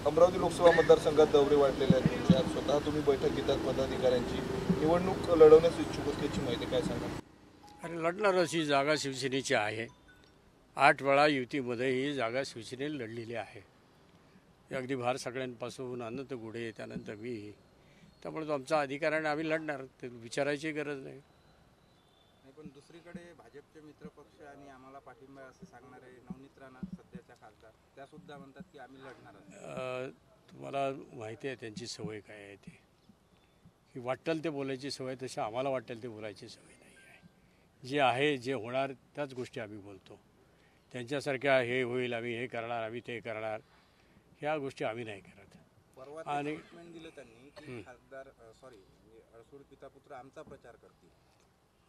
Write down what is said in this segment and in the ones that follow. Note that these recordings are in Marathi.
अमरावती लोकसभा मतदारसंघात दौरे वाढलेले आहेत तुमचे. आज स्वतः तुम्ही बैठक घेतात पदाधिकाऱ्यांची. निवडणूक लढवण्यास इच्छुक असल्याची माहिती काय सांगा? अरे लढणार अशी जागा शिवसेनेची आहे. 8 वेळा युतीमध्ये ही जागा शिवसेनेने लढलेली आहे. अगदी भार सगळ्यांपासून अनंत गुढे त्यानंतर मी, त्यामुळे तो आमचा अधिकार आहे, आम्ही लढणार, ते विचारायची गरज नाही. पण दुसरीकडे भाजपचे मित्रपक्ष आणि आम्हाला पाठिंबा असं सांगणारे नवनीत राणा सध्याच्या खासदार त्या सुद्धा म्हणतात की आम्ही लढणार. तुम्हाला माहिती आहे त्यांची सवय काय आहे ती, की वाटेल ते बोलायची सवय, तशी आम्हाला वाटेल ते बोलायची सवय नाही आहे. जे आहे जे होणार त्याच गोष्टी आम्ही बोलतो. त्यांच्यासारख्या हे होईल, आम्ही हे करणार, आम्ही ते करणार, ह्या गोष्टी आम्ही नाही करत. आणि दिलं त्यांनी की खासदार अडसूळ पिता पुत्र आमचा प्रचार करतील.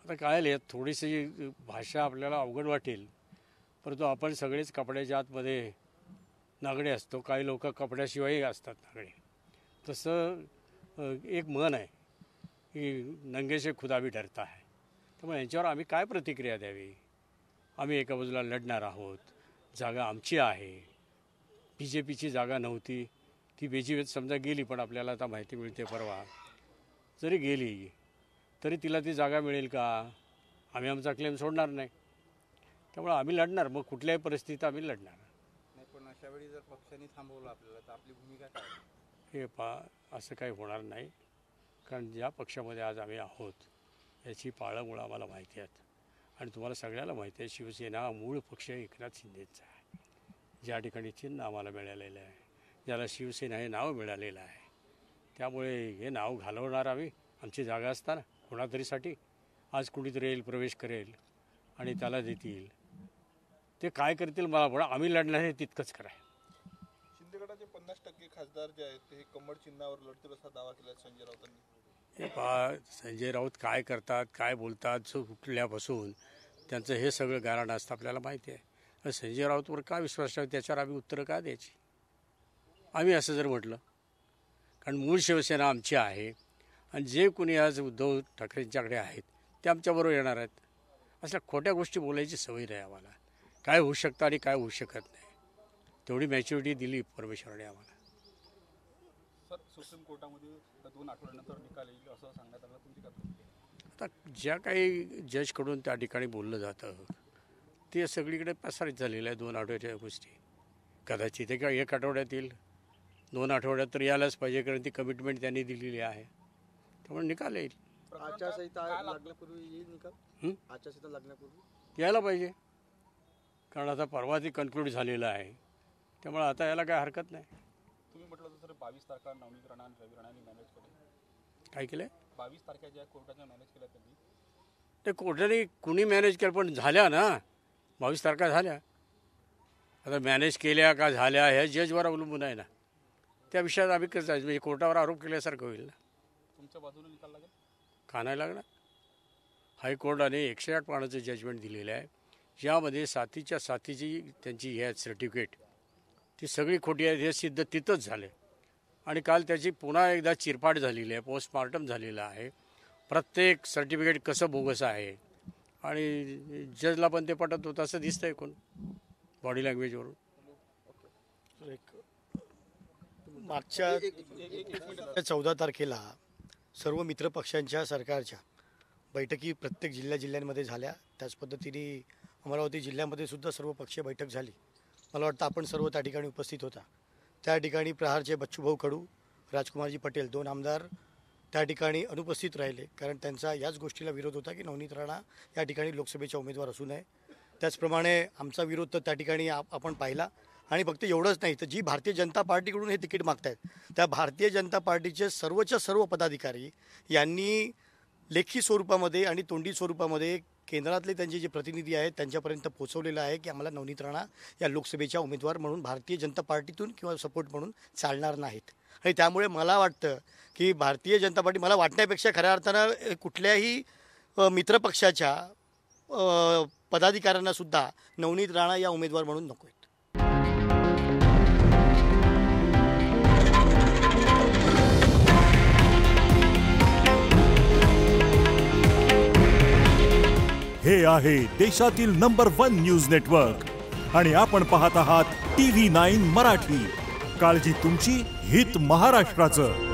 आता काय थोडीशी भाषा आपल्याला अवघड वाटेल, परंतु आपण सगळेच कपड्याच्या आतमध्ये नागडे असतो. काही लोक कपड्याशिवायही असतात नागडे. तसं एक म्हण आहे की नंगे से खुदा भी डरता है. त्यामुळे यांच्यावर आम्ही काय प्रतिक्रिया द्यावी? आम्ही एका बाजूला लढणार आहोत, जागा आमची आहे. BJPची जागा नव्हती, ती बेजीवेत समजा गेली, पण आपल्याला आता माहिती मिळते परवा, जरी गेली तरी तिला ती जागा मिळेल का? आम्ही आमचा क्लेम सोडणार नाही. त्यामुळे आम्ही लढणार, मग कुठल्याही परिस्थितीत आम्ही लढणार नाही. पण अशा वेळी जर पक्षाने थांबवलं आपल्याला तर आपली भूमिका काय? हे असं काही होणार नाही. कारण ज्या पक्षामध्ये आज आम्ही आहोत याची पाळंमुळं आम्हाला माहिती आहेत. आणि तुम्हाला सगळ्याला माहिती आहे, शिवसेना मूळ पक्ष एकनाथ शिंदेचा आहे. ज्या ठिकाणी चिन्ह आम्हाला मिळालेलं आहे, ज्याला शिवसेना हे नाव मिळालेलं आहे, त्यामुळे हे नाव घालवणार आम्ही आमची जागा असताना कोणातरीसाठी. आज कुणीतरी येईल, प्रवेश करेल आणि त्याला देतील. ते काय करतील मला पण आम्ही लढणार हे तितकंच खरं आहे. शिंदे गटाचे 50% खासदार जे आहेत ते कमळ चिन्हावर लढतील असा दावा केला संजय राऊतांनी. हे संजय राऊत काय करतात, काय बोलतात, कुठल्यापासून त्यांचं हे सगळं गारण असतं आपल्याला माहिती आहे. संजय राऊतवर का विश्वास ठेवा, त्याच्यावर आम्ही उत्तरं का द्यायची? आम्ही असं जर म्हटलं, कारण मूळ शिवसेना आमची आहे आणि जे कोणी आज उद्धव ठाकरेंच्याकडे आहेत ते आमच्याबरोबर येणार आहेत. अशा खोट्या गोष्टी बोलायची सवय नाही आम्हाला. काय होऊ शकतं आणि काय होऊ शकत नाही, तेवढी मॅच्युरिटी दिली परमेश्वराने आम्हाला. सर, सुप्रीम कोर्टामध्ये 2 आठवड्यानंतर निकाल येईल असं सांगण्यात आलं, तुमची काय? आता ज्या काही जजकडून त्या ठिकाणी बोललं जातं ते सगळीकडे प्रसारित झालेलं आहे. 2 आठवड्याच्या गोष्टी कदाचित एका 1 आठवड्यात येईल, 2 आठवड्यात तर यायलाच पाहिजे, कारण ती कमिटमेंट त्यांनी दिलेली आहे. त्यामुळे निकाल येईल. आचारसंहिता लागण्यापूर्वी येईल निकाल. आचारसंहिता लागण्यापूर्वी यायला पाहिजे, कारण आता परवा ती कन्क्लूड झालेलं आहे. त्यामुळे आता यायला काय हरकत नाही. तुम्ही म्हटलं तर 22 तारखा नवनीत राणा आणि रवी राणांनी मॅनेज केले. काय केलं? 22 तारखा ज्या कोर्टाच्या मॅनेज केल्या त्यांनी, ते कोर्टाने कुणी मॅनेज केलं, पण झाल्या ना 22 तारखा झाल्या. आता मॅनेज केल्या का झाल्या ह्या जजवर अवलंबून आहे ना. त्या विषयात आम्ही कसं जायचं, म्हणजे कोर्टावर आरोप केल्यासारखं होईल ना. तुमच्या बाजूने निकाल लागेल का नाही लागणार? हायकोर्टाने 108 पानाचं जजमेंट दिलेलं आहे, ज्यामध्ये साथीची त्यांची हे सर्टिफिकेट ती सगळी खोटी आहे हे सिद्ध तिथंच झाले. आणि काल त्याची पुन्हा एकदा चिरफाड झालेली आहे, पोस्टमॉर्टम झालेलं आहे. प्रत्येक सर्टिफिकेट कसं बोगस आहे आणि जजला पण ते पटत होतं असं दिसतंय कोण बॉडी लँग्वेजवरून. मागच्या 14 तारखेला सर्व मित्रपक्षांच्या सरकारच्या बैठकी प्रत्येक जिल्ह्यांमध्ये झाल्या. त्याच पद्धतीने अमरावती जिल्ह्यामध्ये सुद्धा सर्व पक्षीय बैठक झाली. मला वाटतं आपण सर्व त्या ठिकाणी उपस्थित होता. त्या ठिकाणी प्रहारचे बच्चूभाऊ कडू, राजकुमारजी पटेल 2 आमदार त्या ठिकाणी अनुपस्थित राहिले, कारण त्यांचा याच गोष्टीला विरोध होता की नवनीत राणा या ठिकाणी लोकसभेच्या उमेदवार असू नये. त्याचप्रमाणे आमचा विरोध तर त्या ठिकाणी आपण पाहिला. आणि फक्त एवढंच नाही तर जी भारतीय जनता पार्टीकडून हे तिकीट मागतायत त्या भारतीय जनता पार्टीचे सर्वच्या सर्व पदाधिकारी यांनी लेखी स्वरूपामध्ये आणि तोंडी स्वरूपामध्ये केंद्रातले त्यांचे जे प्रतिनिधी आहेत त्यांच्यापर्यंत पोहोचवलेलं आहे की आम्हाला नवनीत राणा या लोकसभेच्या उमेदवार म्हणून भारतीय जनता पार्टीतून किंवा सपोर्ट म्हणून चालणार नाहीत. आणि त्यामुळे मला वाटतं की भारतीय जनता पार्टी, मला वाटण्यापेक्षा खऱ्या अर्थानं कुठल्याही मित्रपक्षाच्या पदाधिकाऱ्यांनासुद्धा नवनीत राणा या उमेदवार म्हणून नको आहेत. हे आहे देशातील नंबर 1 न्यूज नेटवर्क आणि आपण पाहत आहात TV9 मराठी. काळजी तुमची, हित महाराष्ट्राचं.